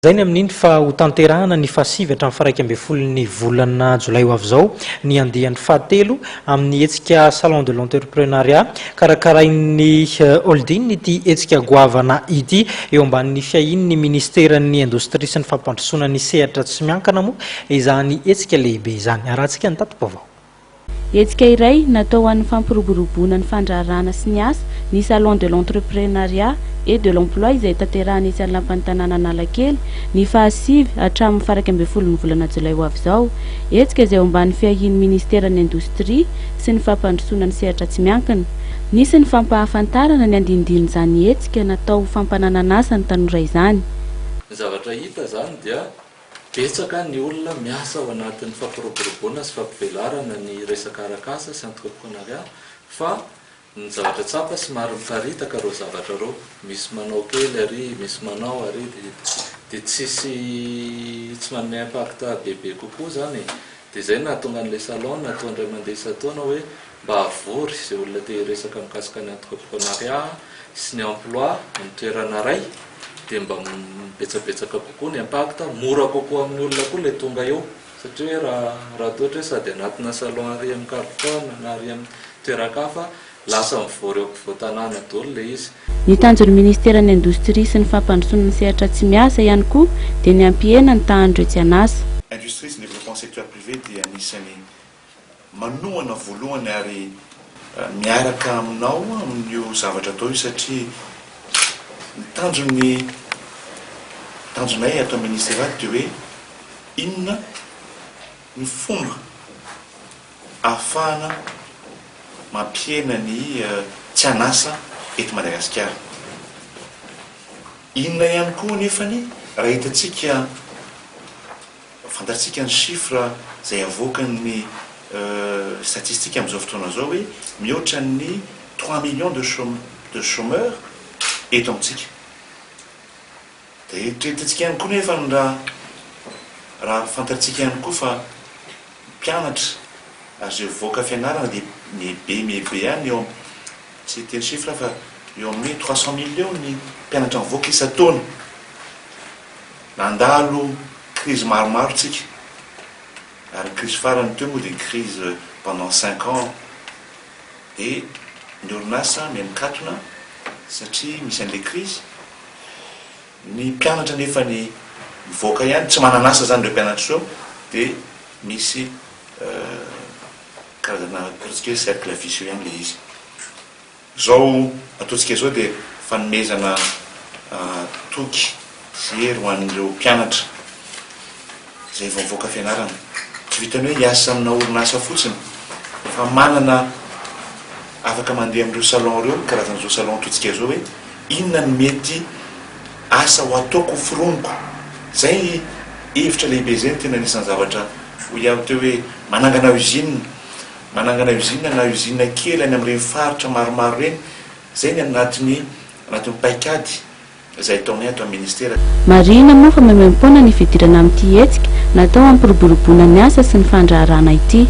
Zay ny amin'iny fa ho tanterahana ny fasivy hatramin'ny faraiky amby folo ny volana jolay ho avy izao ny andian'ny fahatelo amin'ny hetsika salon de l'entrepreneuriat karakarain'ny holding ity hetsika goavana ity eo ambanin'ny fiahin'ny ministeran'ny indostria sy ny fampandrosoana ny sehatra tsy miankana moa izany hetsika lehibe izany arahantsika ny tato-baovao. Hetsika iray natao an'ny fampiroboroboana ny fandraharana sy ny asa ny salon de l'entrepreneuriat et de l'emploi izay tanterahana etsy lampan'ny tanàna Analakely ny fahasivy hatramin'ny faraiky amby folo ny volana jolay ho avy izao. Hetsika izay ambany fiahin'ny ministeran'ny indostria sy ny fampandrosoana ny sehatra tsy miankina. Nisy ny fampahafantarana ny andinindin'izany hetsika natao fampananana asa ny tanora izany. Zavatra hita zany dia betsaka ny olona miasa ao anatin'ny fampiroboroboana sy fampivelarana ny resaka arakasa sy entrepreneuriat fa ny zavatra tsapa sy maro miparitaka reo zavatra reo, misy manao kely ary misy manao ary dia tsy manome impact bebe kokoa zany. Dia zay nahatonga an'ilay salon natao indray mandeha isan-taona hoe mba havory izay olona te resaka mikasika ny entrepreneuriat sy ny emploi amin'ny toerana ray dia mba betsabetsaka kokoa ny impact, mora kokoa amin'ny olona koa ilay tonga eo satria raha toatra hoe sady anatina salon ary amin'ny carton na ary amin'ny toeran-kafa lasa mivory eo ampovoan-tanàna daholo ilay izy. Ny tanjon'ny ministeran'ny indostria sy ny fampandrosoana ny sehatra tsy miasa ihany koa dia ny ampihena ny tahandro etsy an'asa. Industrie sy développement secteur privé dia anisany manohana voalohany ary miaraka aminao amin'io zavatra atao io satria ny tanjonay atao ministériel dia hoe inona ny fomba ahafahana mampihena ny tsy anasa eto Madagasikara. Inona ihany koa nefany raha hitantsika fantatsika ny chiffre izay avoakan'ny statistique amin'izao fotoana zao hoe mihoatra ny 3 millions de chômeurs eto amintsika. Dia hitantsika ihany koa nefa raha fantatsika ihany koa fa mpianatra azo voaka fianarana dia mebe any eo tsy teny chiffre fa eo amin'ny 300 millions ny mpianatra mivoaka isan-taona. Nandalo crise maromaro tsika ary ny crise farany teo moa dia crise pendant 5 ans dia ny orinasa mihanikatona satria misy an'ilay crise. Ny mpianatra nefa ny mivoaka ihany tsy mananasa zany ireo mpianatra zao dia misy karazana ataontsika hoe cercle vicieux ihany le izy. Zao ataontsika zao dia fanomezana toky sy hery ho an'ireo mpianatra izay vao mivoaka fianarana. Tsy vitany hoe hiasa amina orinasa fotsiny fa manana afaka mandeha amin'ireo salon ireo karazan'izao salon ataontsika zao hoe inona ny mety asa ho ataoko foroniko. Zay hevitra lehibe zay tena anisan'ny zavatra ho iaho teo hoe manangana usine na usine kely any amin'ireny faritra maromaro reny. Zay ny anatin'ny paikady izay ataonay ato amin'ny ministera. Marina moa fa memem-pona ny fidirana amin'ity hetsika natao hampiroboroboana ny asa sy ny fandraharana ity.